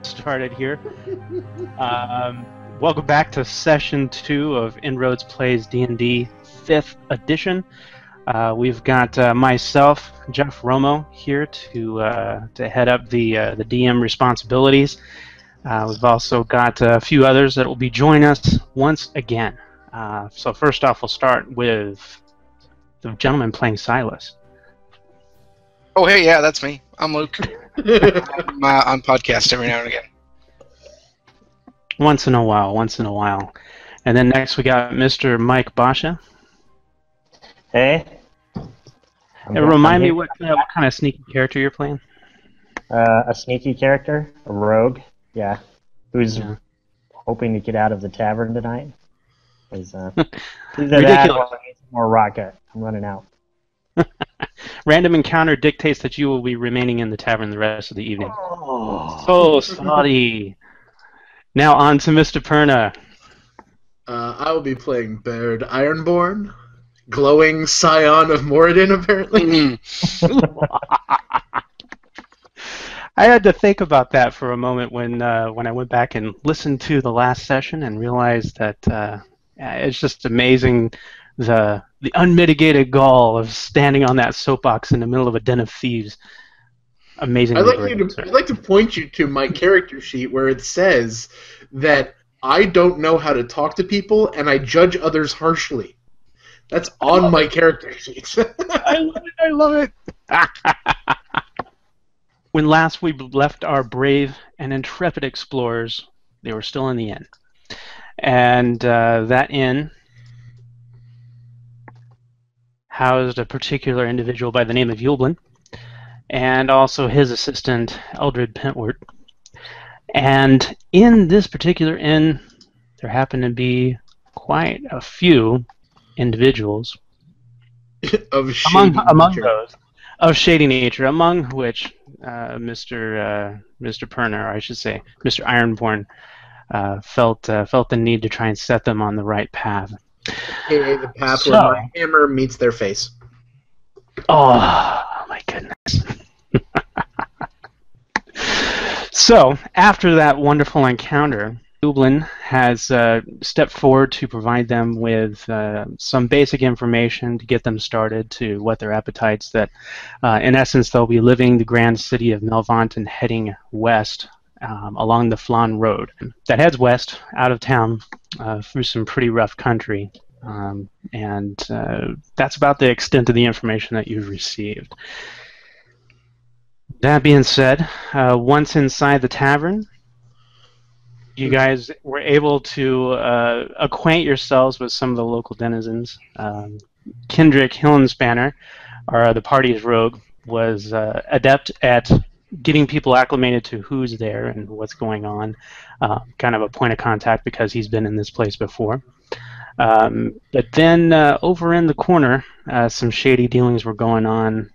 started here. Welcome back to session 2 of InnRoads Plays D&D 5th edition. We've got myself, Jeff Romo, here to head up the DM responsibilities. We've also got a few others that will be joining us once again. So first off, we'll start with the gentleman playing Silas. Oh, hey, yeah, that's me. I'm Luke. I'm on podcast every now and again. Once in a while. And then next we got Mr. Mike Basha. Hey. Remind me what kind of sneaky character you're playing? A sneaky character, a rogue, yeah, who's hoping to get out of the tavern tonight. Either Ridiculous. that or I need some more rocket. I'm running out. Random encounter dictates that you will be remaining in the tavern the rest of the evening. Oh, So sorry. Now on to Mr. Perna. I will be playing Baird Ironborn, glowing scion of Moradin, apparently. I had to think about that for a moment when I went back and listened to the last session and realized that it's just amazing the unmitigated gall of standing on that soapbox in the middle of a den of thieves. Amazingly I'd like to point you to my character sheet where it says that I don't know how to talk to people and I judge others harshly. That's on my character sheet. I love it. When last we left our brave and intrepid explorers, they were still in the inn. And that inn housed a particular individual by the name of Yulblin, and also his assistant, Eldred Pentward. And in this particular inn, there happened to be quite a few individuals of shady among nature. those of shady nature, among which Mr. Perner, or I should say, Mr. Ironborn, felt the need to try and set them on the right path. AKA the path where my hammer meets their face. Oh, my goodness. So, after that wonderful encounter, Dublin has stepped forward to provide them with some basic information to get them started to whet their appetites that, in essence, they'll be leaving the grand city of Melvant and heading west along the Flan Road. That heads west, out of town, through some pretty rough country. And that's about the extent of the information that you've received. That being said, once inside the tavern, you guys were able to acquaint yourselves with some of the local denizens. Kendrick Hillenspanner, the party's rogue, was adept at getting people acclimated to who's there and what's going on, kind of a point of contact because he's been in this place before. But then over in the corner, some shady dealings were going on.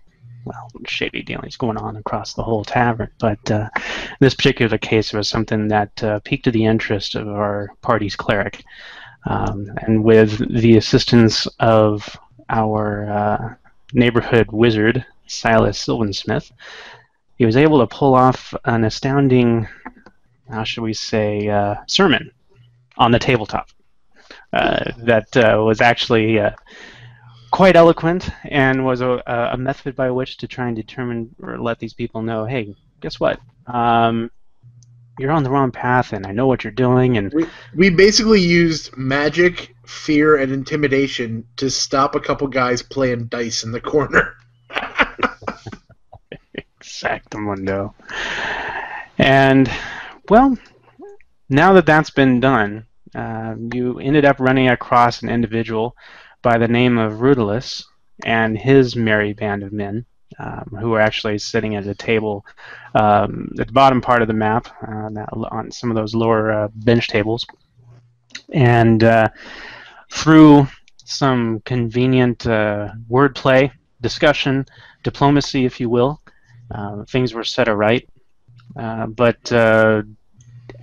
Well, shady dealings going on across the whole tavern. But in this particular case, it was something that piqued the interest of our party's cleric. And with the assistance of our neighborhood wizard, Silas Silvensmith, he was able to pull off an astounding, how should we say, sermon on the tabletop. That was actually quite eloquent and was a method by which to try and determine or let these people know, hey, guess what? You're on the wrong path, and I know what you're doing. And we basically used magic, fear, and intimidation to stop a couple guys playing dice in the corner. Exactamundo. And, well, now that that's been done, you ended up running across an individual by the name of Rudolus and his merry band of men, who were actually sitting at a table at the bottom part of the map, on some of those lower bench tables. And through some convenient wordplay, discussion, diplomacy, if you will, things were set aright. But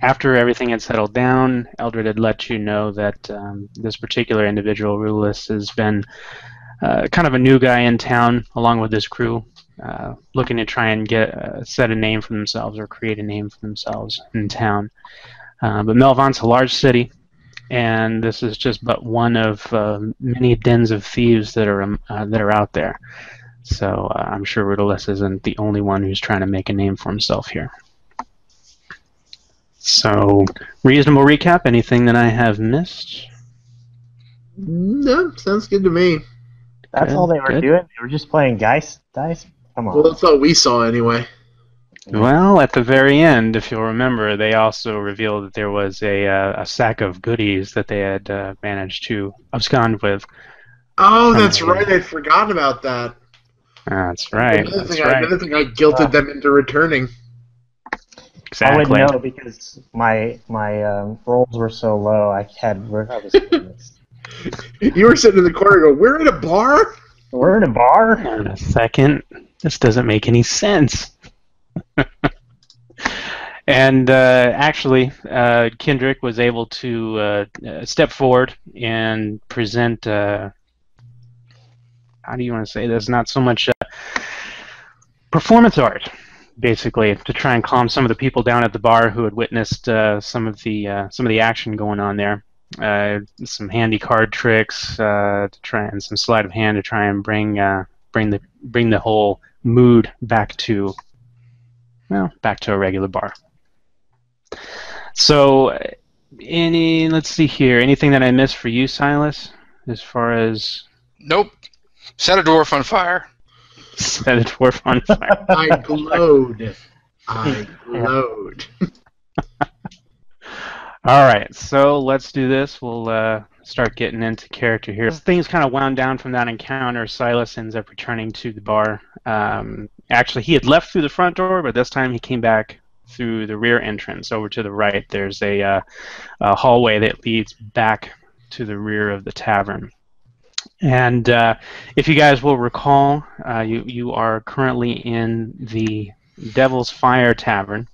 after everything had settled down, Eldred had let you know that this particular individual, Rudolus, has been kind of a new guy in town, along with his crew. looking to try and set a name for themselves or create a name for themselves in town. But Melvont's a large city, and this is just but one of many dens of thieves that are out there. So I'm sure Riddleless isn't the only one who's trying to make a name for himself here. So, reasonable recap. Anything that I have missed? No, sounds good to me. That's all they were doing? They were just playing dice? Come on. Well, that's all we saw anyway. Well, at the very end, if you'll remember, they also revealed that there was a sack of goodies that they had managed to abscond with. Oh, that's right. I'd forgotten about that. That's right. Another thing I guilted them into returning. Exactly. I wouldn't know because my rolls were so low. I was You were sitting in the corner going, we're in a bar? We're in a bar? Wait a second. This doesn't make any sense. And actually, Kendrick was able to step forward and present, how do you want to say this? Not so much performance art, basically, to try and calm some of the people down at the bar who had witnessed some of the action going on there. Some handy card tricks to try, and some sleight of hand to try and bring the whole mood back to a regular bar. So, let's see here. Anything that I missed for you, Silas, as far as? Nope. Set a dwarf on fire. Set a dwarf on fire. I glowed. All right, so let's do this. We'll start getting into character here. As things kind of wound down from that encounter, Silas ends up returning to the bar. Actually, he had left through the front door, but this time he came back through the rear entrance over to the right. There's a hallway that leads back to the rear of the tavern. And if you guys will recall, you are currently in the Devil's Fire Tavern.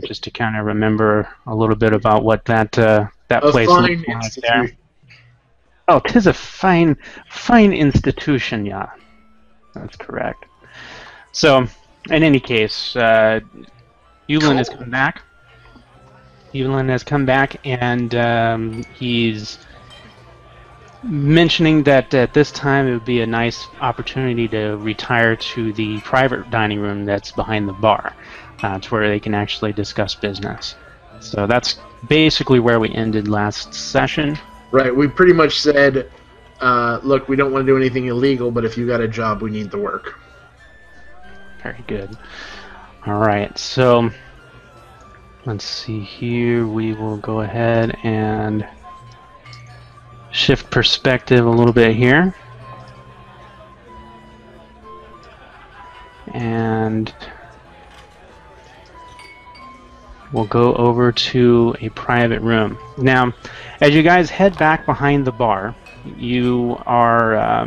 Just to kind of remember a little bit about what that place looks like there. Oh, 'tis a fine institution, yeah. That's correct. So, in any case, Evelyn has come back. Evelyn has come back, and he's mentioning that at this time it would be a nice opportunity to retire to the private dining room that's behind the bar. To where they can actually discuss business. So that's basically where we ended last session. Right, we pretty much said, look, we don't want to do anything illegal, but if you got a job, we need the work. Very good. All right, so let's see here. We will go ahead and shift perspective a little bit here. And we'll go over to a private room. Now, as you guys head back behind the bar, you are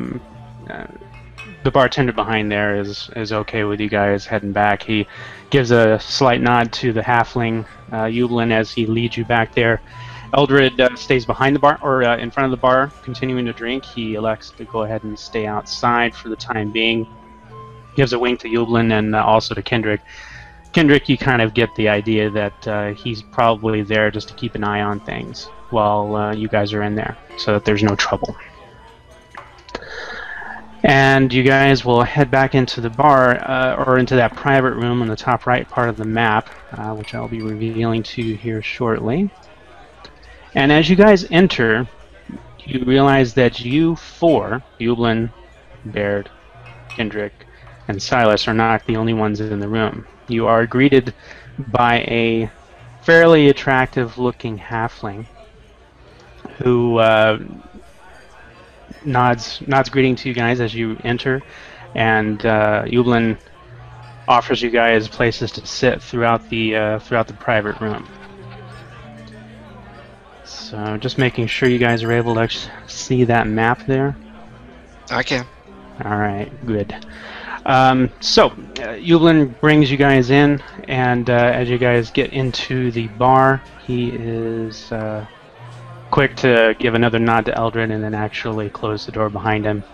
the bartender behind there is okay with you guys heading back. He gives a slight nod to the halfling Evelyn as he leads you back there. Eldred stays behind the bar, or in front of the bar, continuing to drink. He elects to go ahead and stay outside for the time being. Gives a wink to Evelyn and also to Kendrick. Kendrick, you kind of get the idea that he's probably there just to keep an eye on things while you guys are in there, so that there's no trouble. And you guys will head back into the bar, or into that private room on the top right part of the map, which I'll be revealing to you here shortly. And as you guys enter, you realize that you four, Evelyn, Baird, Kendrick, and Silas, are not the only ones in the room. You are greeted by a fairly attractive-looking halfling who nods greeting to you guys as you enter, and Evelyn offers you guys places to sit throughout the private room. So just making sure you guys are able to see that map there. I can. All right, good. So, Evelyn brings you guys in, and as you guys get into the bar, he is quick to give another nod to Eldred and then actually close the door behind him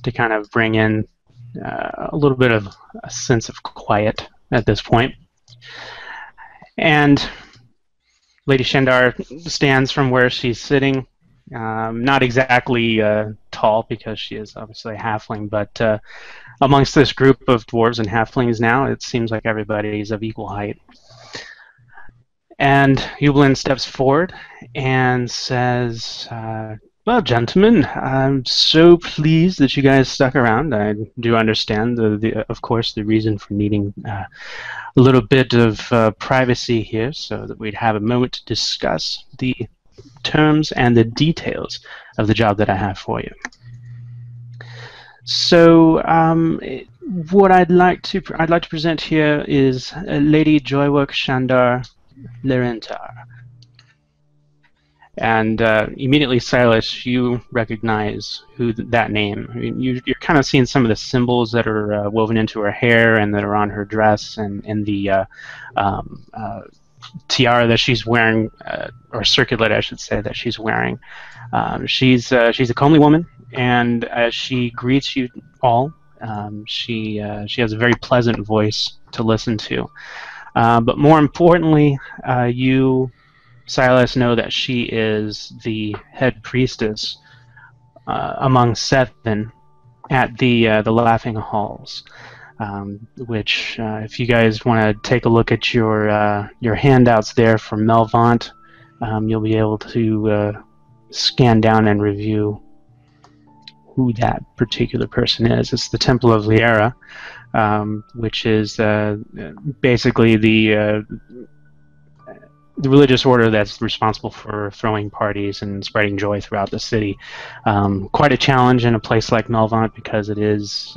to kind of bring in a little bit of a sense of quiet at this point. And Lady Shandar stands from where she's sitting, not exactly tall because she is obviously a halfling, but amongst this group of dwarves and halflings now, it seems like everybody's of equal height. And Yublin steps forward and says, well, gentlemen, I'm so pleased that you guys stuck around. I do understand, of course, the reason for needing a little bit of privacy here so that we'd have a moment to discuss the terms and the details of the job that I have for you. So, what I'd like to present here is Lady Joywork Shandar Lirentar. And immediately, Silas, you recognize that name. I mean, you're kind of seeing some of the symbols that are woven into her hair and that are on her dress and the tiara that she's wearing, or circlet, I should say, that she's wearing. She's a comely woman, and as she greets you all, she has a very pleasant voice to listen to. But more importantly, you, Silas, know that she is the head priestess among 7 at the Laughing Halls, which, if you guys want to take a look at your handouts there for Melvant, you'll be able to scan down and review who that particular person is. It's the Temple of Liera, which is basically the religious order that's responsible for throwing parties and spreading joy throughout the city. Quite a challenge in a place like Melvant because it is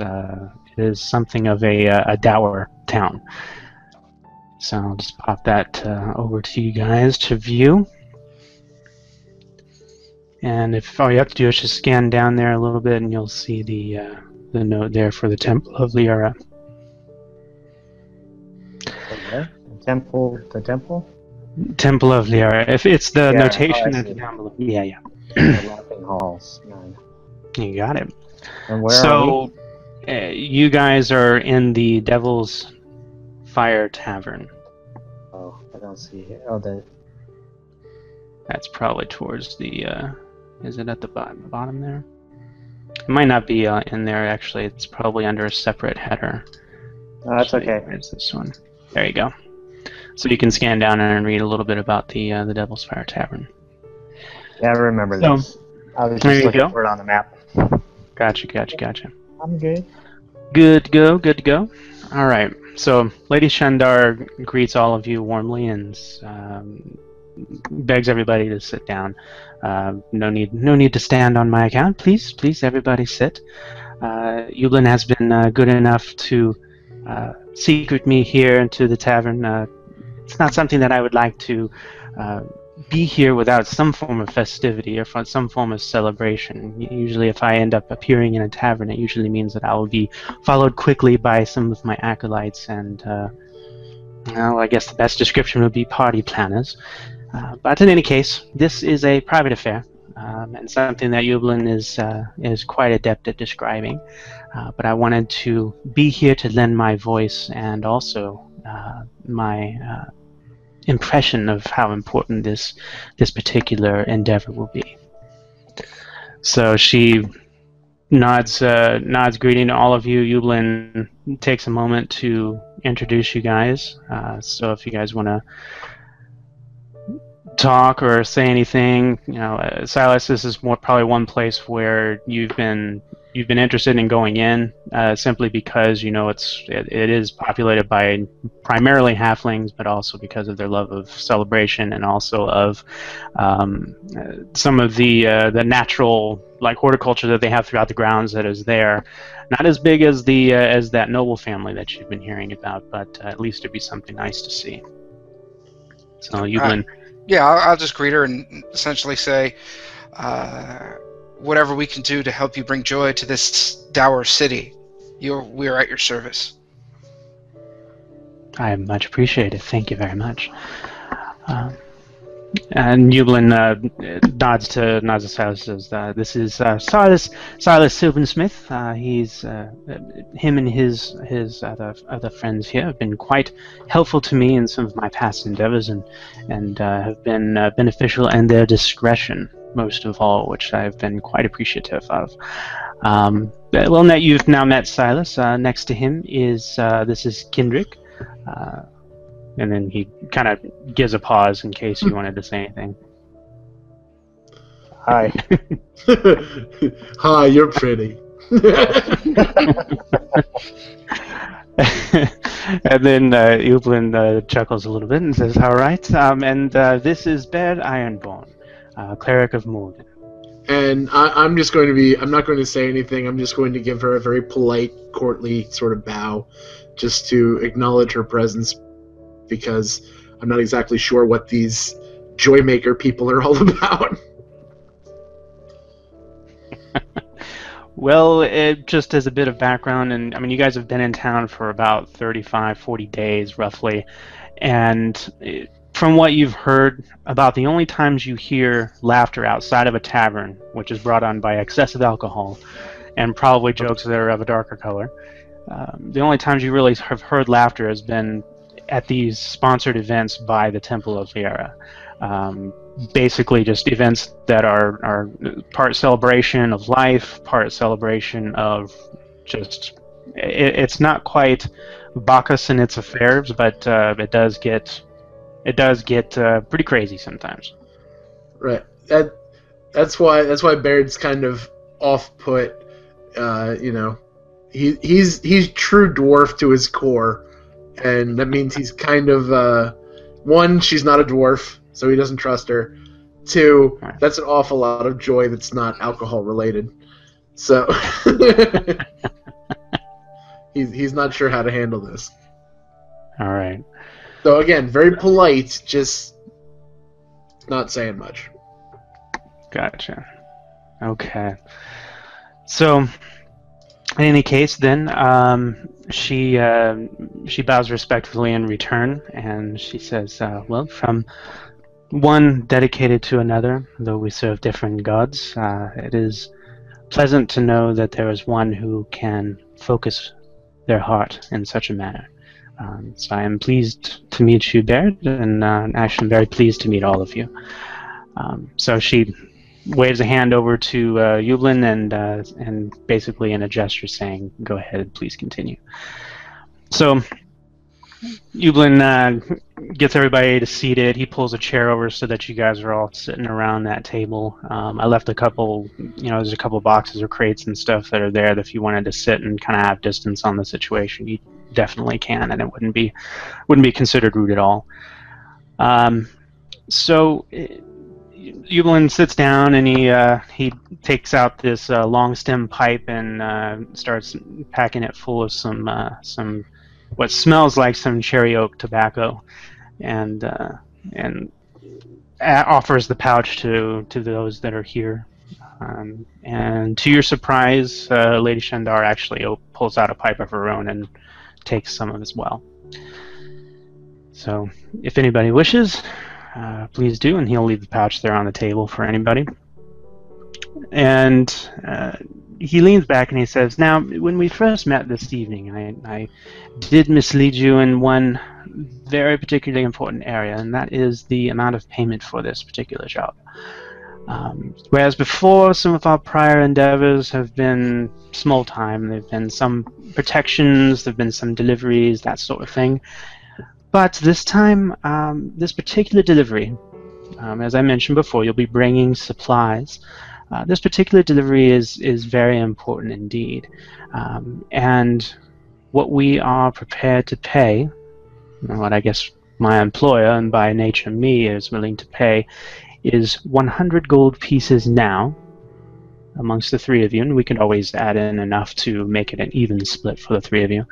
something of a dour town. So I'll just pop that over to you guys to view. And if all you have to do is just scan down there a little bit, and you'll see the note there for the Temple of Liera. Okay. The temple? Temple of Liera. If it's the notation I at the see. down below. Yeah. The Laughing Halls. Nine. You got it. And where are we? You guys are in the Devil's Fire Tavern. Oh, I don't see it. Oh, That's probably towards the. Is it at the bottom there? It might not be in there actually. It's probably under a separate header. Oh, that's Actually, okay. where's this one? There you go. So you can scan down and read a little bit about the Devil's Fire Tavern. Yeah, I remember So, this. I was there just you looking go. for it on the map. Gotcha. I'm good. Good to go. All right. So Lady Shandar greets all of you warmly and begs everybody to sit down. No need to stand on my account. Please, everybody sit. Yublin has been good enough to secret me here into the tavern. It's not something that I would like to be here without some form of festivity or some form of celebration. Usually if I end up appearing in a tavern, it usually means that I will be followed quickly by some of my acolytes and, well, I guess the best description would be party planners. But in any case, this is a private affair, and something that Yublin is quite adept at describing. But I wanted to be here to lend my voice and also my impression of how important this particular endeavor will be. So she nods greeting to all of you. Yublin takes a moment to introduce you guys. So if you guys want to talk or say anything, Silas, this is probably one place where you've been interested in going in, simply because it is populated by primarily halflings, but also because of their love of celebration and also of some of the natural horticulture that they have throughout the grounds that is there. Not as big as as that noble family that you've been hearing about, but at least it'd be something nice to see. So Yublin. Yeah, I'll just greet her and essentially say, whatever we can do to help you bring joy to this dour city, we are at your service. I much appreciate it. Thank you very much. And Yublin nods to Silas. Says, "This is Silas Silversmith. He's him and his other friends here have been quite helpful to me in some of my past endeavors, and have been beneficial in their discretion most of all, which I've been quite appreciative of." Well, now you've now met Silas. Next to him is this is Kendrick. And then he kind of gives a pause in case you wanted to say anything. Hi. Hi, you're pretty. And then Yublin chuckles a little bit and says, "All right, and this is Baird Ironborn, cleric of Morgan." And I'm just going to be, I'm not going to say anything, I'm just going to give her a very polite, courtly sort of bow, just to acknowledge her presence, because I'm not exactly sure what these Joymaker people are all about. Well, just as a bit of background, and I mean, you guys have been in town for about 35, 40 days, roughly, and from what you've heard, about the only times you hear laughter outside of a tavern, which is brought on by excessive alcohol, and probably jokes that are of a darker color, the only times you really have heard laughter has been at these sponsored events by the Temple of Liera. Basically just events that are part celebration of life, part celebration of just... It's not quite Bacchus and its affairs, but it does get pretty crazy sometimes. Right. That's why Baird's kind of off put. He's true dwarf to his core. And that means he's kind of, one, she's not a dwarf, so he doesn't trust her. Two, that's an awful lot of joy that's not alcohol related. So he's not sure how to handle this. All right. So again, very polite, just not saying much. Gotcha. Okay. So, in any case, then she bows respectfully in return, and she says, "Well, from one dedicated to another, though we serve different gods, it is pleasant to know that there is one who can focus their heart in such a manner. So I am pleased to meet you, Baird, and actually I'm very pleased to meet all of you." So she waves a hand over to Yublin and basically in a gesture saying, "Go ahead, please continue." So Yublin gets everybody to seated. He pulls a chair over so that you guys are all sitting around that table. I left a couple, there's a couple boxes or crates and stuff that are there that if you wanted to sit and kind of have distance on the situation, you definitely can, and it wouldn't be considered rude at all. So Yublin sits down and he takes out this long stem pipe and starts packing it full of some what smells like some cherry oak tobacco, and offers the pouch to those that are here. And to your surprise, Lady Shandar actually pulls out a pipe of her own and takes some of as well. So if anybody wishes, please do, and he'll leave the pouch there on the table for anybody. And he leans back and he says, "Now, when we first met this evening, I did mislead you in one very particularly important area, and that is the amount of payment for this particular job. Whereas before, some of our prior endeavors have been small time. There have been some protections, there have been some deliveries, that sort of thing. But this time, this particular delivery, as I mentioned before, you'll be bringing supplies. This particular delivery is very important indeed. And what we are prepared to pay, what I guess my employer, and by nature me, is willing to pay, is 100 gold pieces now amongst the three of you, and we can always add in enough to make it an even split for the three of you.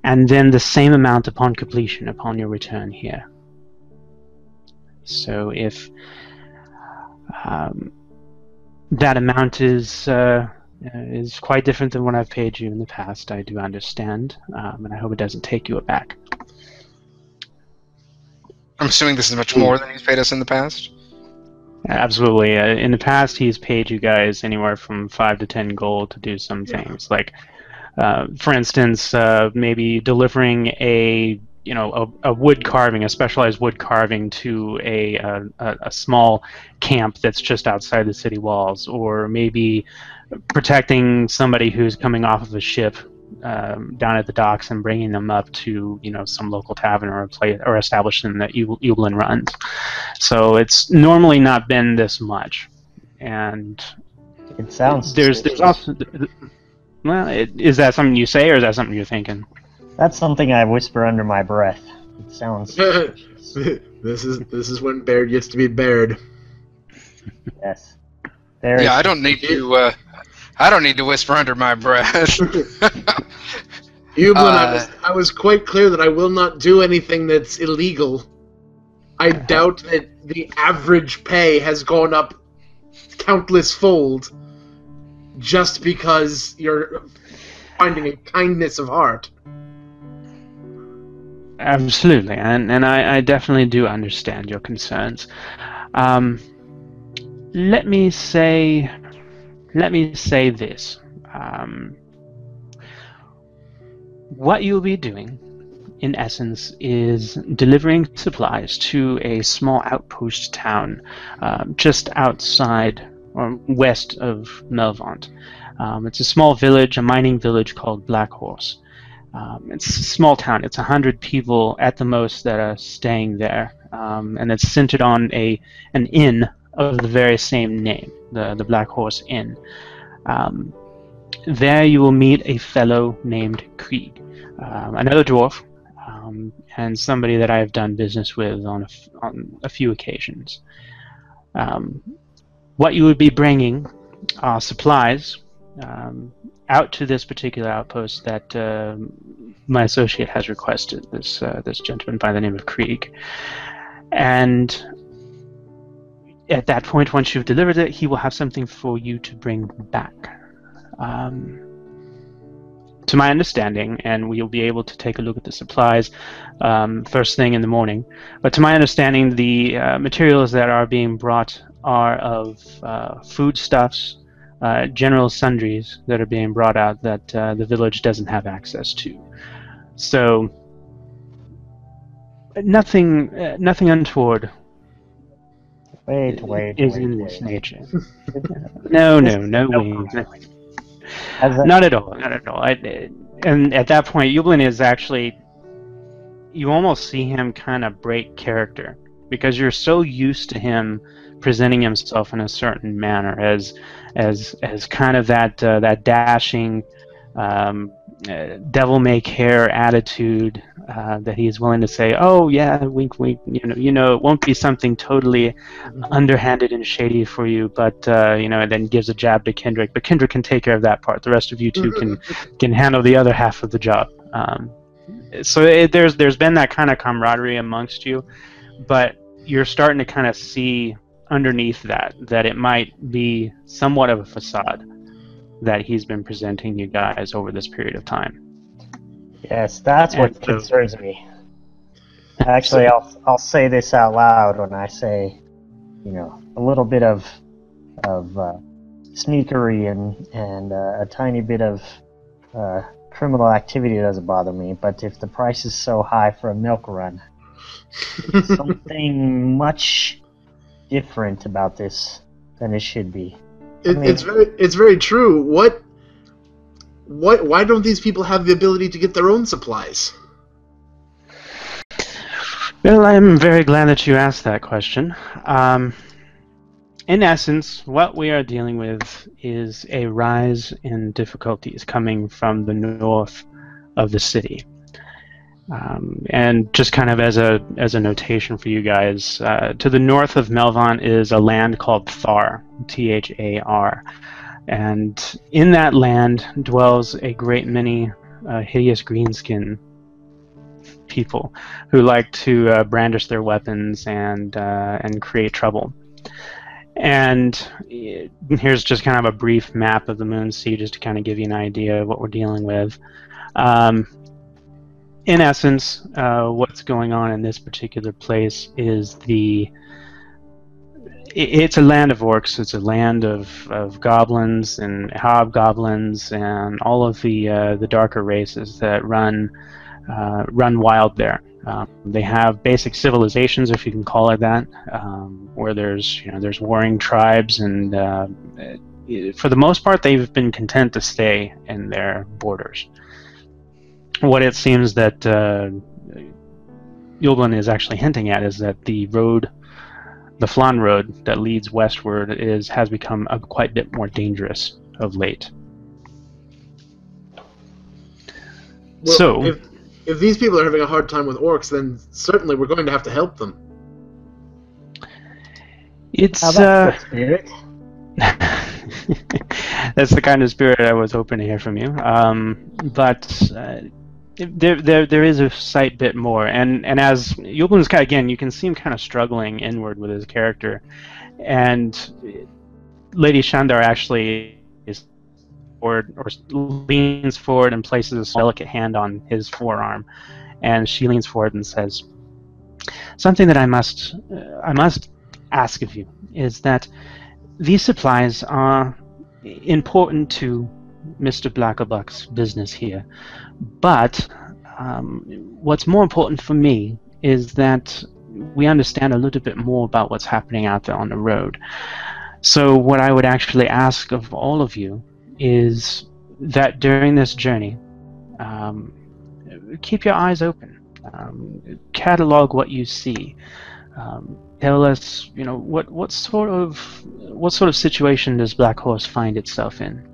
And then the same amount upon completion, upon your return here. So if that amount is quite different than what I've paid you in the past, I do understand, and I hope it doesn't take you aback." I'm assuming this is much more than he's paid us in the past. Absolutely. In the past, he's paid you guys anywhere from 5 to 10 gold to do some things. Like, for instance, maybe delivering a wood carving, a specialized wood carving to a small camp that's just outside the city walls, or maybe protecting somebody who's coming off of a ship down at the docks and bringing them up to some local tavern or a place or establishment that Eubelin runs. So it's normally not been this much, and It sounds. there's also. Well, is that something you say, or is that something you're thinking? That's something I whisper under my breath. It sounds. This is when Baird gets to be Baird. Yes. Yeah, I don't need to. I don't need to whisper under my breath. Eubelin, I was quite clear that I will not do anything that's illegal. I doubt that the average pay has gone up countless fold just because you're finding a kindness of heart. Absolutely, and I definitely do understand your concerns. Let me say this. What you'll be doing, in essence, is delivering supplies to a small outpost town just outside or west of Melvant. It's a small village, a mining village called Black Horse. It's a small town. It's 100 people at the most that are staying there, and it's centered on an inn of the very same name, the Black Horse Inn. There you will meet a fellow named Krieg, another dwarf, and somebody that I have done business with on a few occasions. What you would be bringing are supplies out to this particular outpost that my associate has requested, this gentleman by the name of Krieg. And at that point, once you've delivered it, he will have something for you to bring back. To my understanding, and we'll be able to take a look at the supplies first thing in the morning, but to my understanding, the materials that are being brought are of foodstuffs, general sundries that are being brought out that the village doesn't have access to. So nothing untoward is in this nature. No wings. Not at all. And at that point, Eubelin is actually, you almost see him kind of break character because you're so used to him presenting himself in a certain manner as kind of that dashing, devil-may-care attitude that he's willing to say, "Oh yeah, wink, wink." It won't be something totally underhanded and shady for you, but and then gives a jab to Kendrick. But Kendrick can take care of that part. The rest of you two can handle the other half of the job. So there's been that kind of camaraderie amongst you, but you're starting to kind of see underneath that it might be somewhat of a facade that he's been presenting you guys over this period of time. Yes, that's what concerns me. Actually, I'll say this out loud when I say, a little bit of sneakery and a tiny bit of criminal activity doesn't bother me. But if the price is so high for a milk run, there's something much different about this than it should be. It's very true. Why don't these people have the ability to get their own supplies? Well, I'm very glad that you asked that question. In essence, what we are dealing with is a rise in difficulties coming from the north of the city. And just kind of as a notation for you guys, to the north of Melvant is a land called Thar, Thar, and in that land dwells a great many hideous greenskin people who like to brandish their weapons and create trouble. And here's just kind of a brief map of the Moon Sea, just to kind of give you an idea of what we're dealing with. in essence, what's going on in this particular place is it's a land of orcs. It's a land of goblins and hobgoblins and all of the darker races that run wild there. They have basic civilizations, if you can call it that, where there's warring tribes, and for the most part, they've been content to stay in their borders. What it seems that Yulblin is actually hinting at is that the Flan road that leads westward has become quite a bit more dangerous of late. Well, So, if these people are having a hard time with orcs, then certainly we're going to have to help them. it's How about the spirit? that's the kind of spirit I was hoping to hear from you. But there is a slight bit more, and as Yulblin's again, you can see him kind of struggling inward with his character, and Lady Shandar actually is or leans forward and places a delicate hand on his forearm, and she leans forward and says, "Something that I must ask of you is that these supplies are important to Mr. Blackerbuck's business here, but what's more important for me is that we understand a little bit more about what's happening out there on the road. So what I would actually ask of all of you is that during this journey, keep your eyes open, catalog what you see, tell us, what sort of situation does Black Horse find itself in.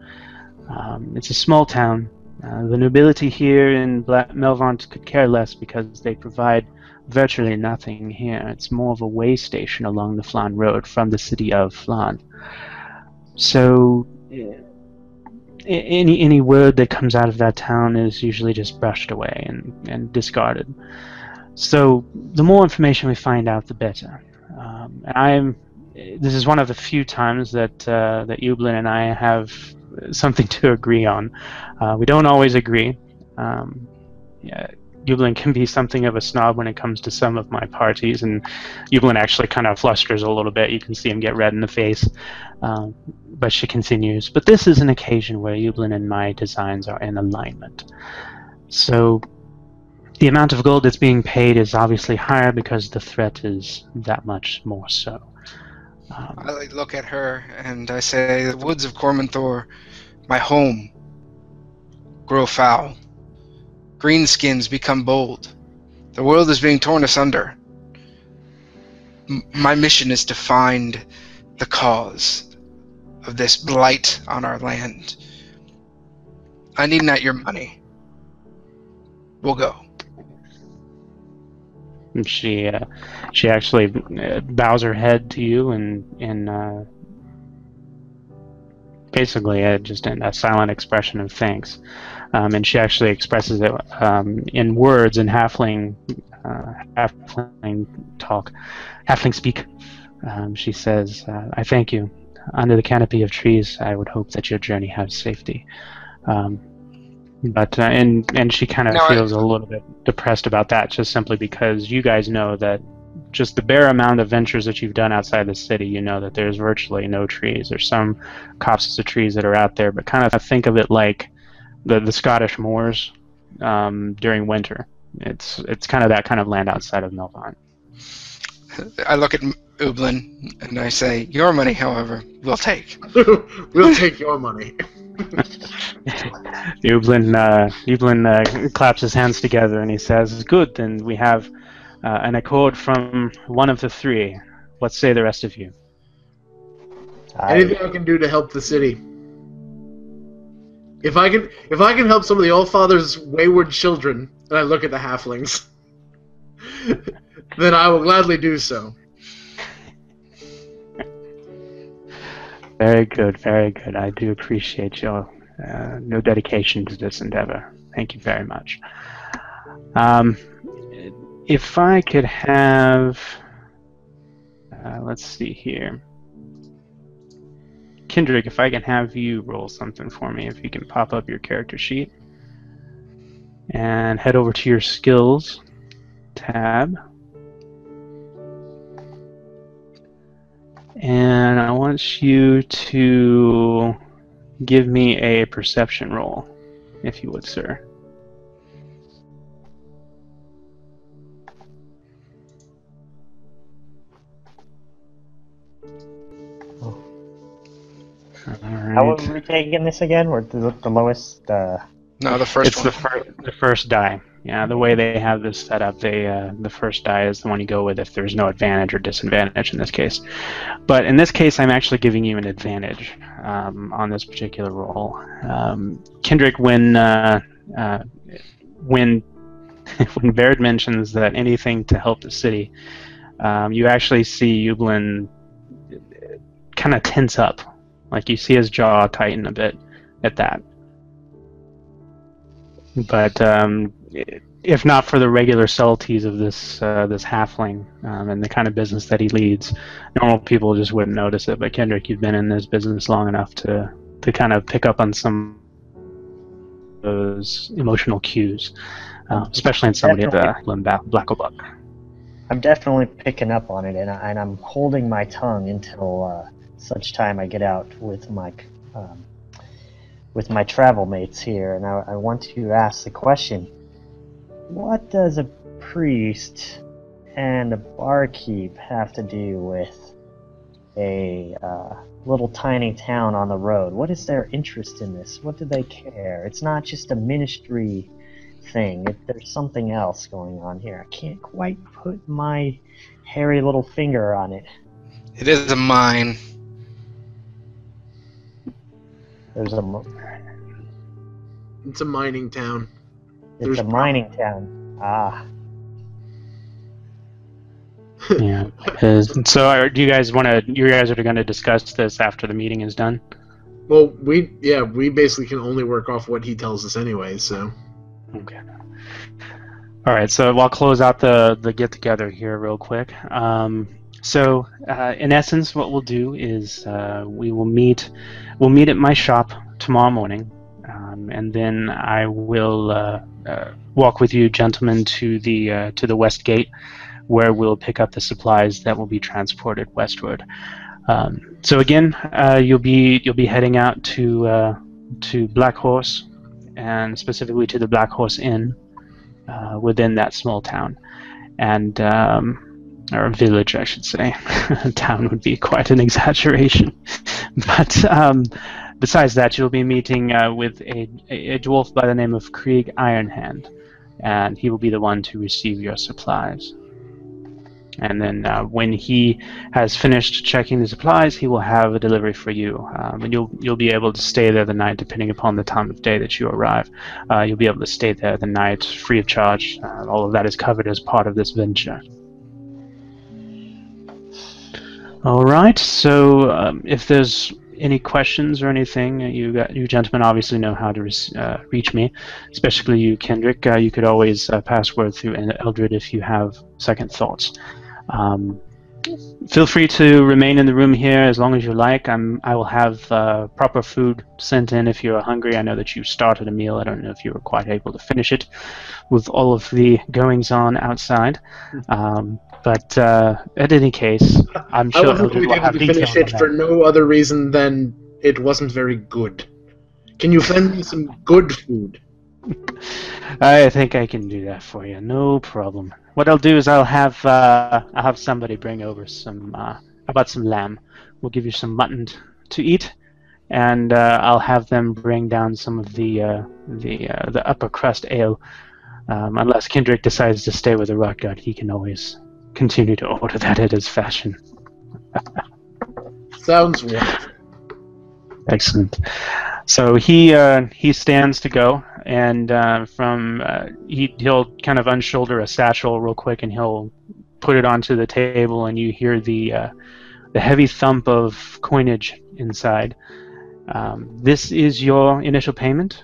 It's a small town. The nobility here in Melvant could care less because they provide virtually nothing here. It's more of a way station along the Flan Road from the city of Flan. So any word that comes out of that town is usually just brushed away and discarded. So the more information we find out, the better. This is one of the few times that Yulblin and I have something to agree on. We don't always agree. Yulblin can be something of a snob when it comes to some of my parties, and Yulblin actually kind of flusters a little bit. You can see him get red in the face. But she continues, but this is an occasion where Yulblin and my designs are in alignment. So the amount of gold that's being paid is obviously higher because the threat is that much more so. I look at her and I say, the woods of Cormanthor, my home, grow foul. Greenskins become bold. The world is being torn asunder. My mission is to find the cause of this blight on our land. I need not your money. We'll go. And she actually bows her head to you and basically just in a silent expression of thanks. And she actually expresses it in words in halfling talk, halfling speak. She says, "I thank you. Under the canopy of trees, I would hope that your journey has safety." But she kind of feels a little bit depressed about that, just simply because you guys know that just the bare amount of ventures that you've done outside the city, you know that there's virtually no trees. There's some copses of trees that are out there, but kind of think of it like the Scottish moors during winter. It's kind of that kind of land outside of Melvant. I look at Ublin and I say, your money, however, we'll take. We'll take your money. Ublin claps his hands together and he says, "Good, then we have an accord from one of the three. What say the rest of you?" Anything I can do to help the city. If I can help some of the Allfather's wayward children, and I look at the halflings, then I will gladly do so. Very good, very good. I do appreciate your dedication to this endeavor. Thank you very much. If I could have, let's see here. Kendrick, if I can have you roll something for me, if you can pop up your character sheet. and head over to your skills tab. And I want you to give me a perception roll, if you would, sir. How are we taking this again? Or the lowest? No, the first one. The first die. Yeah, the way they have this set up, the first die is the one you go with if there's no advantage or disadvantage in this case. But in this case, I'm actually giving you an advantage on this particular roll. Kendrick, when when Baird mentions that anything to help the city, you actually see Yublin kind of tense up. Like you see his jaw tighten a bit at that. But if not for the regular subtleties of this halfling and the kind of business that he leads, normal people just wouldn't notice it. But Kendrick, you've been in this business long enough to kind of pick up on some of those emotional cues, especially in somebody at the Black Buck. I'm definitely picking up on it, and I'm holding my tongue until such time I get out with my travel mates here, and I want to ask the question: what does a priest and a barkeep have to do with a little tiny town on the road? What is their interest in this? What do they care? It's not just a ministry thing. There's something else going on here. I can't quite put my hairy little finger on it. It is a mine. It's a mining town. It's a mining town. Ah. Yeah. So, do you guys want to? You guys are going to discuss this after the meeting is done? Well, we basically can only work off what he tells us anyway. So. Okay. All right. So I'll close out the get together here real quick. So in essence, what we'll do is we'll meet at my shop tomorrow morning, and then I will walk with you, gentlemen, to the west gate, where we'll pick up the supplies that will be transported westward. So again, you'll be heading out to Black Horse, and specifically to the Black Horse Inn within that small town, and or village, I should say. Town would be quite an exaggeration. But besides that, you'll be meeting with a dwarf by the name of Krieg Ironhand, and he will be the one to receive your supplies. And then when he has finished checking the supplies, he will have a delivery for you, and you'll be able to stay there the night, depending upon the time of day that you arrive. You'll be able to stay there the night free of charge. All of that is covered as part of this venture. All right. So if there's any questions or anything, you gentlemen obviously know how to reach me, especially you, Kendrick. You could always pass word through Eldred if you have second thoughts. Feel free to remain in the room here as long as you like. I will have proper food sent in if you're hungry. I know that you started a meal. I don't know if you were quite able to finish it with all of the goings-on outside. But at any case, I'm sure Eldred will have details on that. I wasn't able to finish it for no other reason than it wasn't very good. Can you send me some good food? I think I can do that for you. No problem. What I'll do is I'll have somebody bring over some lamb. We'll give you some mutton to eat, and I'll have them bring down some of the upper crust ale. Unless Kendrick decides to stay with the rock god, he can always continue to order that at his fashion. Sounds wonderful. Excellent. So he stands to go, and he'll kind of unshoulder a satchel real quick, and he'll put it onto the table, and you hear the heavy thump of coinage inside. This is your initial payment.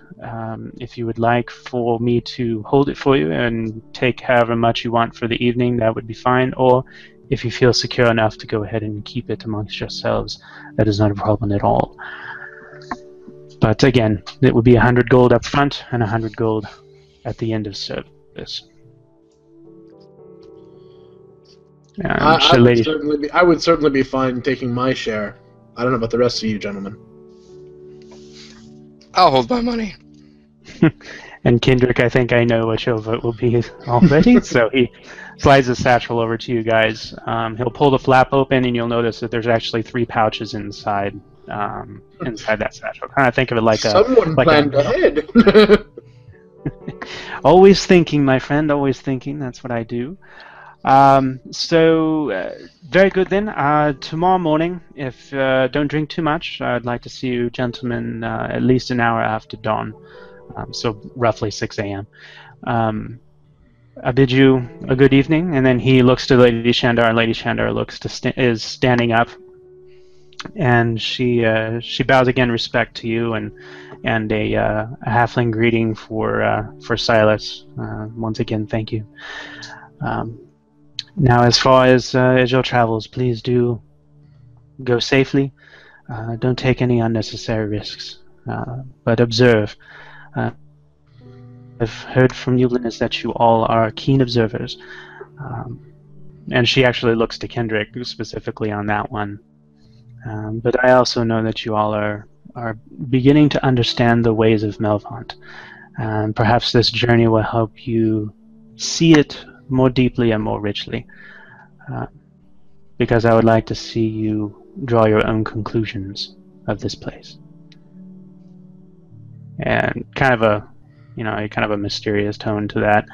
If you would like for me to hold it for you and take however much you want for the evening, that would be fine. Or if you feel secure enough to go ahead and keep it amongst yourselves, that is not a problem at all. But again, it would be 100 gold up front and 100 gold at the end of service. I would certainly be fine taking my share. I don't know about the rest of you gentlemen. I'll hold my money. And Kendrick, I think I know what your vote will be already. So he slides the satchel over to you guys. He'll pull the flap open, and you'll notice that there's actually 3 pouches inside inside that satchel. Kind of think of it like someone planned ahead. Always thinking, my friend. Always thinking. That's what I do. Very good then. Tomorrow morning, if don't drink too much, I'd like to see you gentlemen at least an hour after dawn. So roughly 6 a.m. I bid you a good evening, and then he looks to Lady Shandar, and Lady Shandar looks to is standing up, and she bows again, respect to you, and a halfling greeting for Silas. Once again, thank you. Now, as far as your travels, please do go safely. Don't take any unnecessary risks, but observe. I've heard from Evelyn is that you all are keen observers, and she actually looks to Kendrick specifically on that one. But I also know that you all are beginning to understand the ways of Melvant, and perhaps this journey will help you see it more deeply and more richly, because I would like to see you draw your own conclusions of this place. And kind of a mysterious tone to that.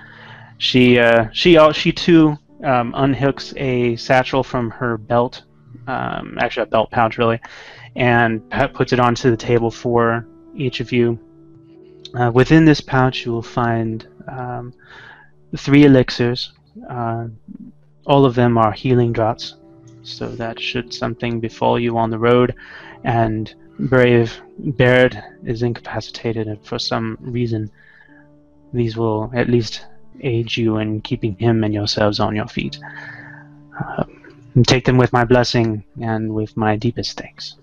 She too unhooks a satchel from her belt, actually a belt pouch really, and puts it onto the table for each of you. Within this pouch, you will find 3 elixirs. All of them are healing drops, so that should something befall you on the road, and Brave Baird is incapacitated, and for some reason, these will at least aid you in keeping him and yourselves on your feet. Take them with my blessing and with my deepest thanks.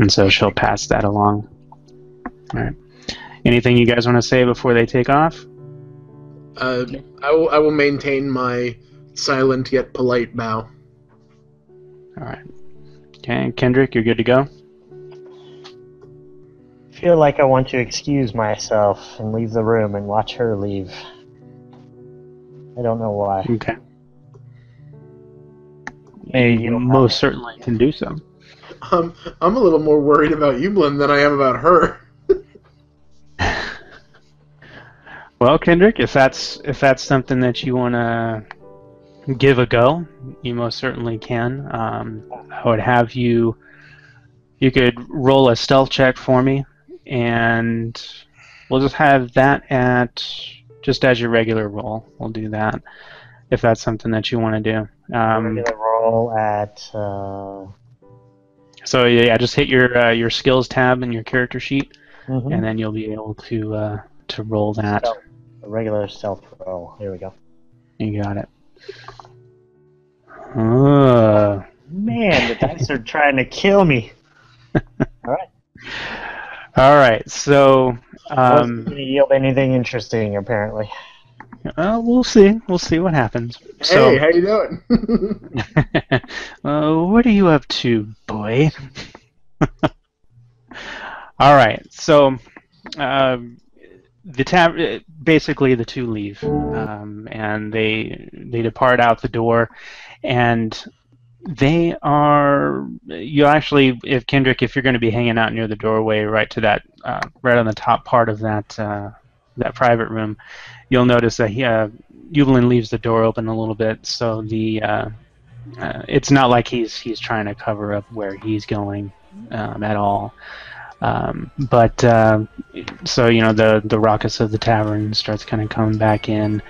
And so she'll pass that along. All right. Anything you guys want to say before they take off? I will maintain my silent yet polite bow. All right. Okay, Kendrick, you're good to go? I feel like I want to excuse myself and leave the room and watch her leave. I don't know why. Okay. You most certainly can do so. I'm a little more worried about Evelyn than I am about her. Well, Kendrick, if that's something that you want to give a go, you most certainly can. I would have you could roll a stealth check for me, and we'll just have that at just as your regular roll. We'll do that if that's something that you want to do. Regular roll at. So yeah, just hit your skills tab in your character sheet, Mm-hmm. and then you'll be able to roll that. A regular stealth roll. Here we go. You got it. Man, the dice are trying to kill me. Alright. Alright, so... Wasn't going to yield anything interesting, apparently. We'll see. We'll see what happens. Hey, how you doing? What are you up to, boy? Alright, so... basically the 2 leave, and they depart out the door, and they are, you actually, if Kendrick, if you're going to be hanging out near the doorway right to that, right on the top part of that private room, you'll notice that Evelyn leaves the door open a little bit, so it's not like he's trying to cover up where he's going at all. But so the raucous of the tavern starts kind of coming back in.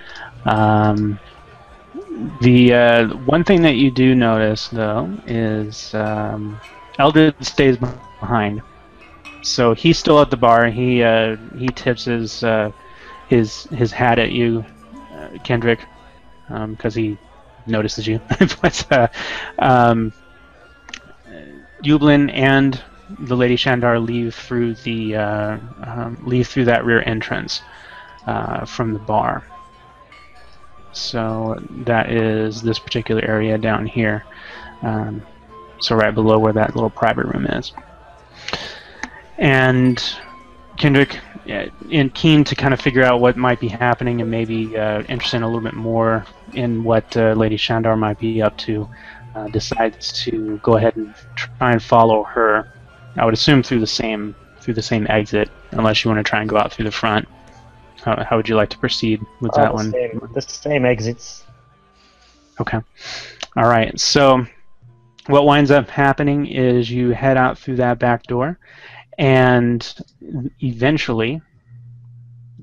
The one thing that you do notice though is Eldred stays behind, so he's still at the bar. He tips his hat at you, Kendrick, because he notices you. But Evelyn and the Lady Shandar leave through that rear entrance from the bar. So that is this particular area down here. So right below where that little private room is. And Kendrick, keen to kind of figure out what might be happening and maybe interested in a little bit more in what Lady Shandar might be up to, decides to go ahead and try and follow her. I would assume through the same exit, unless you want to try and go out through the front. How would you like to proceed with that one? The same exits. Okay. All right. So what winds up happening is you head out through that back door, and eventually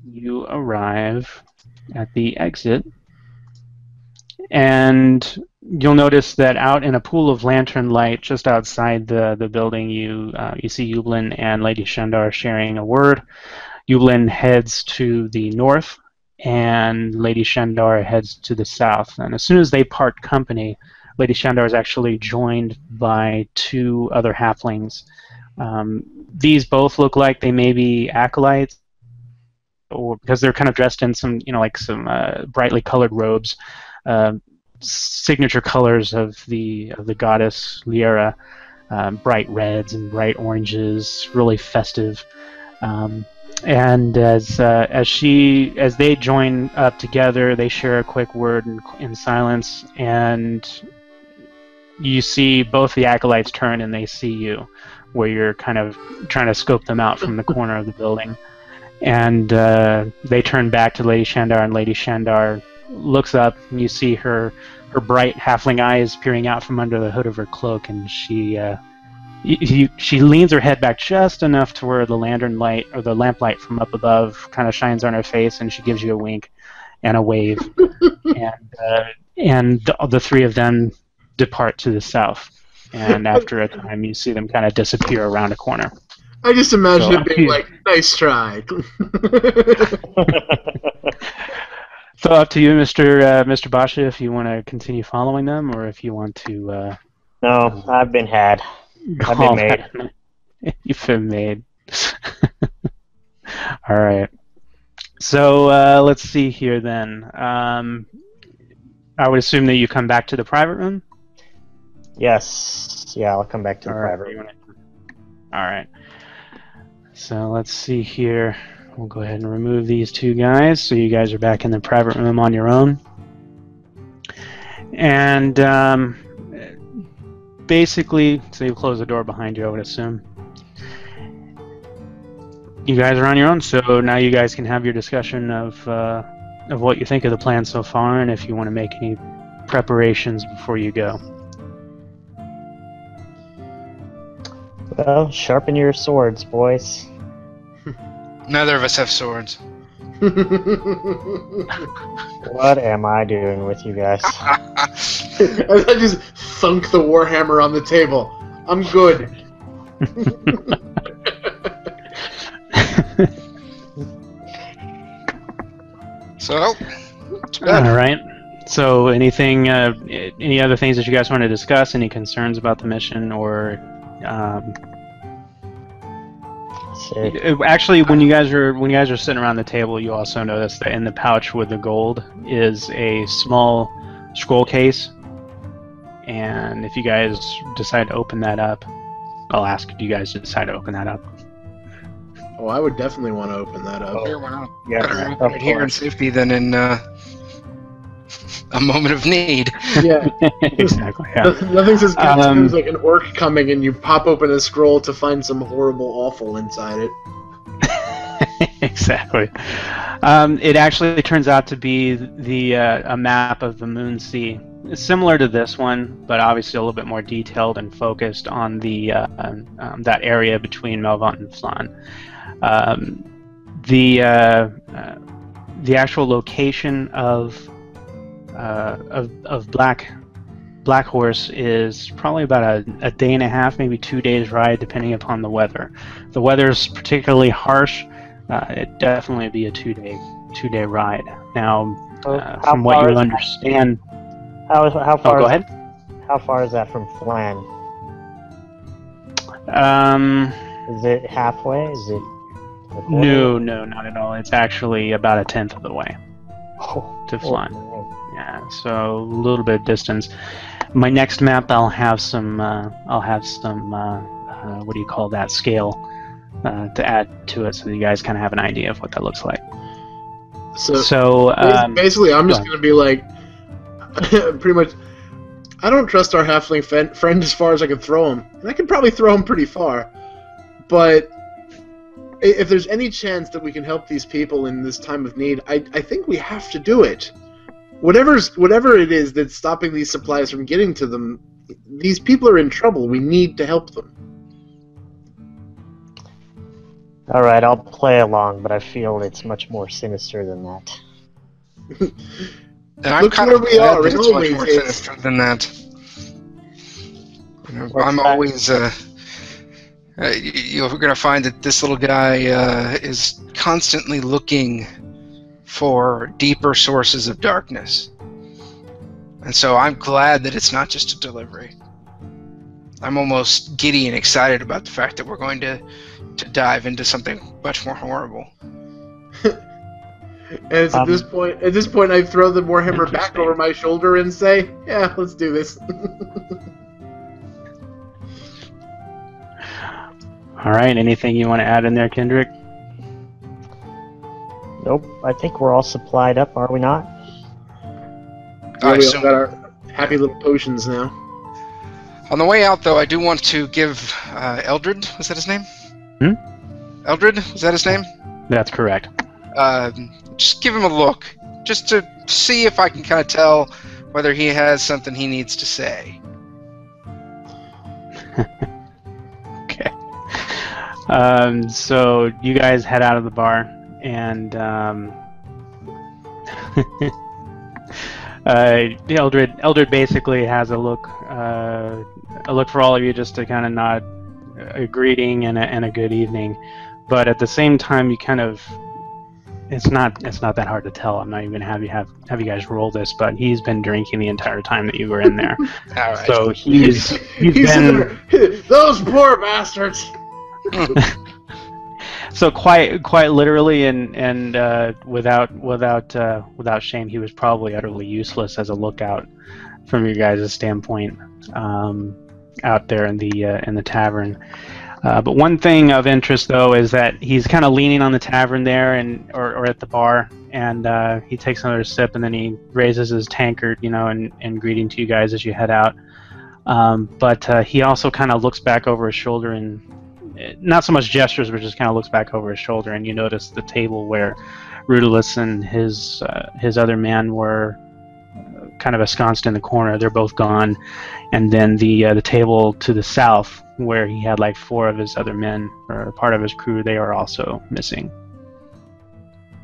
you arrive at the exit, and you'll notice that out in a pool of lantern light just outside the building, you see Yublin and Lady Shandar sharing a word. Yublin heads to the north, and Lady Shandar heads to the south. And as soon as they part company, Lady Shandar is actually joined by two other halflings. These both look like they may be acolytes, or because they're kind of dressed in some, some brightly colored robes, signature colors of the goddess Liera, bright reds and bright oranges, really festive. And as they join up together, they share a quick word in silence, and you see both the acolytes turn and they see you, where you're kind of trying to scope them out from the corner of the building. And they turn back to Lady Shandar, and Lady Shandar looks up, and you see her bright halfling eyes peering out from under the hood of her cloak, and she leans her head back just enough to where the lantern light or the lamplight from up above kind of shines on her face, and she gives you a wink and a wave, and the three of them depart to the south. And after a time, you see them kind of disappear around a corner. I just imagine it being like, nice try. So up to you, Mr. Basha, if you want to continue following them, or if you want to... No, I've been had. I've been made. You've been made. All right. So let's see here then. I would assume that you come back to the private room? Yes. Yeah, I'll come back to the private room. All right. So let's see here. We'll go ahead and remove these two guys, so you guys are back in the private room on your own. And basically, so you close the door behind you, I would assume. You guys are on your own, so now you guys can have your discussion of what you think of the plan so far, and if you want to make any preparations before you go. Well, sharpen your swords, boys. Neither of us have swords. What am I doing with you guys? I just thunk the warhammer on the table. I'm good. So, all right. So, anything, any other things that you guys want to discuss? Any concerns about the mission, or? Actually, when you guys are sitting around the table, you also notice that in the pouch with the gold is a small scroll case. And if you guys decide to open that up, I'll ask, do you guys decide to open that up? Oh, I would definitely want to open that up. Here, why not? Yeah, Better open it here in safety than in a moment of need. Yeah, exactly. Yeah. Nothing says good times like an orc coming and you pop open a scroll to find some horrible awful inside it. Exactly. It actually turns out to be a map of the Moon Sea. It's similar to this one, but obviously a little bit more detailed and focused on the that area between Melvant and Flan. The actual location of Black Horse is probably about a day and a half, maybe 2 days ride, depending upon the weather. If the weather is particularly harsh, it'd definitely be a two-day ride. Now, from what you understand, how far? Go ahead. How far is that from Flan? Is it halfway? Is it? a quarter? No, not at all. It's actually about a tenth of the way Oh, to fly. oh, Yeah, so a little bit of distance. My next map, I'll have some. What do you call that? Scale to add to it, so you guys kind of have an idea of what that looks like. So basically, I'm just gonna be like, pretty much. I don't trust our halfling friend as far as I can throw him, and I can probably throw him pretty far. But if there's any chance that we can help these people in this time of need, I think we have to do it. Whatever it is that's stopping these supplies from getting to them, these people are in trouble. We need to help them. All right, I'll play along, but I feel it's much more sinister than that. And I'm Look kind where of we glad are. that it's much It's- more sinister than that. You know, I'm always. You're going to find that this little guy is constantly looking for deeper sources of darkness. And so I'm glad that it's not just a delivery. I'm almost giddy and excited about the fact that we're going to dive into something much more horrible. And it's at this point, I throw the warhammer back over my shoulder and say, "Yeah, let's do this." all right. Anything you want to add in there, Kendrick? Nope, I think we're all supplied up, are we not? Yeah, we all So got our happy little potions now. on the way out, though, I do want to give Eldred, was that his name? Eldred, was that his name? That's correct. Just give him a look, just to see if I can kind of tell whether he has something he needs to say. Okay. So you guys head out of the bar, and Eldred basically has a look for all of you, just to kind of nod a greeting and a good evening. But at the same time, you kind of it's not that hard to tell. I'm not even have you guys roll this, but he's been drinking the entire time that you were in there. All right. So he's been Those poor bastards. so quite literally and without shame, he was probably utterly useless as a lookout from your guys' standpoint out there in the tavern. But one thing of interest, though, is that he's kind of leaning on the tavern there, or at the bar, and he takes another sip, and then he raises his tankard, in greeting to you guys as you head out. But he also kind of looks back over his shoulder, and not so much gestures, but just kind of looks back over his shoulder, and you notice the table where Rudolus and his other man were kind of ensconced in the corner. They're both gone, and then the table to the south, where he had like 4 of his other men or part of his crew, they are also missing.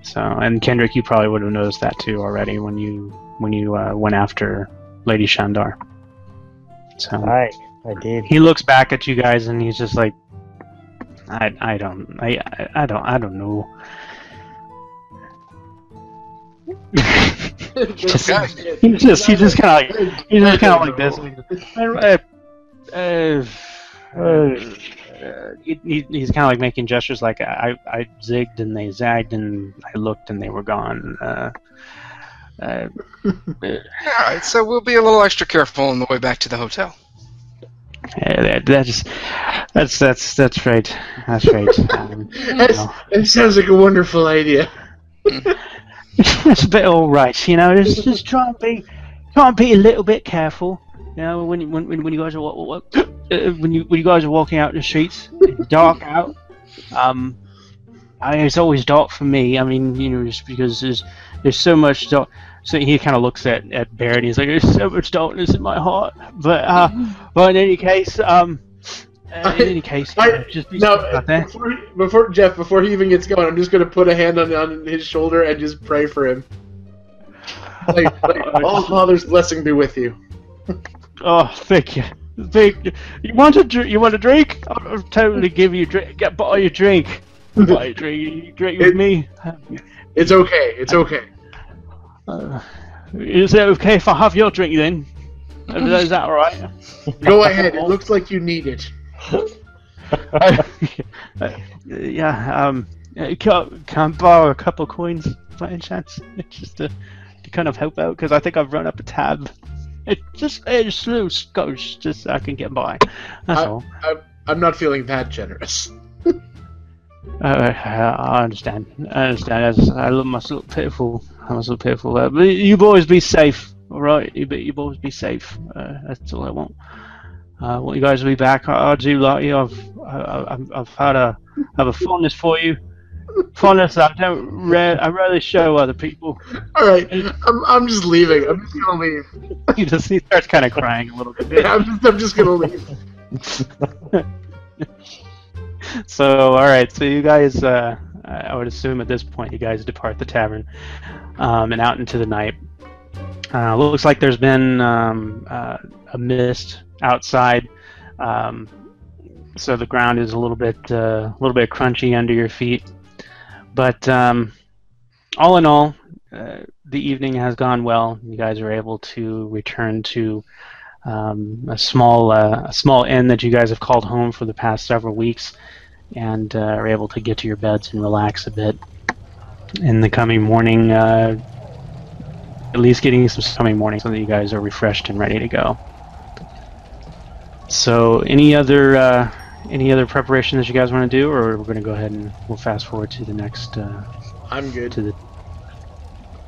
So, and Kendrick, you probably would have noticed that too already when you went after Lady Shandar. So I did. he looks back at you guys and he's just like, I don't know. He's just kind of like this. He's kind of like making gestures like I zigged and they zagged and I looked and they were gone. Alright, so we'll be a little extra careful on the way back to the hotel. That's right. That's right. That sounds like a wonderful idea. It's a bit all right, just try and be a little bit careful. When you guys are when you guys are walking out in the streets, it's dark out. It's always dark for me. I mean, just because there's so much dark. So he kind of looks at Barrett and he's like, "There's so much darkness in my heart." But in any case, just be smart about that. Before he even gets going, I'm just going to put a hand on his shoulder and just pray for him. Like all Father's blessing be with you. Oh, thank you. You want a drink? I'll totally give you a drink. Buy you a drink. Buy a drink. You drink with me. It's okay. It's okay. Is it okay if I have your drink then? Is that alright? Go ahead. It looks like you need it. Yeah. Can I borrow a couple coins by any chance? Just to kind of help out, because I think I've run up a tab. It's slow scotch, just so I can get by. That's all. I'm not feeling that generous. I understand. I understand. I look must look pitiful. I must look pitiful. But you boys be safe, all right? You boys be safe. That's all I want. I want you guys to be back. I do like you. I've had a fondness for you. Fondness I rarely show other people. All right, I'm just leaving. I'm just gonna leave. He starts kind of crying a little bit. Yeah, I'm just gonna leave. So, all right. So you guys, I would assume at this point you guys depart the tavern and out into the night. Looks like there's been a mist outside, so the ground is a little bit crunchy under your feet. But all in all, the evening has gone well. You guys are able to return to a small inn that you guys have called home for the past several weeks, and are able to get to your beds and relax a bit. In the coming morning, at least getting some coming morning, so that you guys are refreshed and ready to go. So, any other preparation that you guys want to do, or we're going to go ahead and we'll fast forward to the next? I'm good.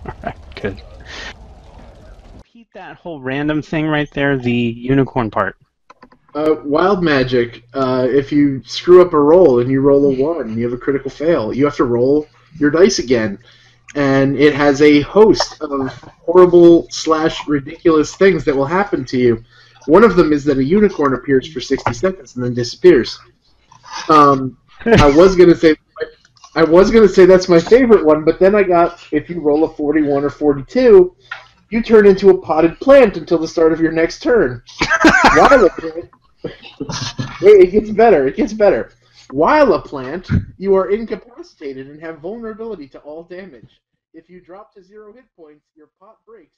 All right, good. Repeat that whole random thing right there, the unicorn part. Wild magic. If you screw up a roll and you roll a 1, you have a critical fail. You have to roll your dice again, and it has a host of horrible / ridiculous things that will happen to you. One of them is that a unicorn appears for 60 seconds and then disappears. I was gonna say that's my favorite one, but then I got, if you roll a 41 or 42, you turn into a potted plant until the start of your next turn. While a plant, wait, it gets better. It gets better. While a plant, you are incapacitated and have vulnerability to all damage. If you drop to 0 hit points, your pot breaks.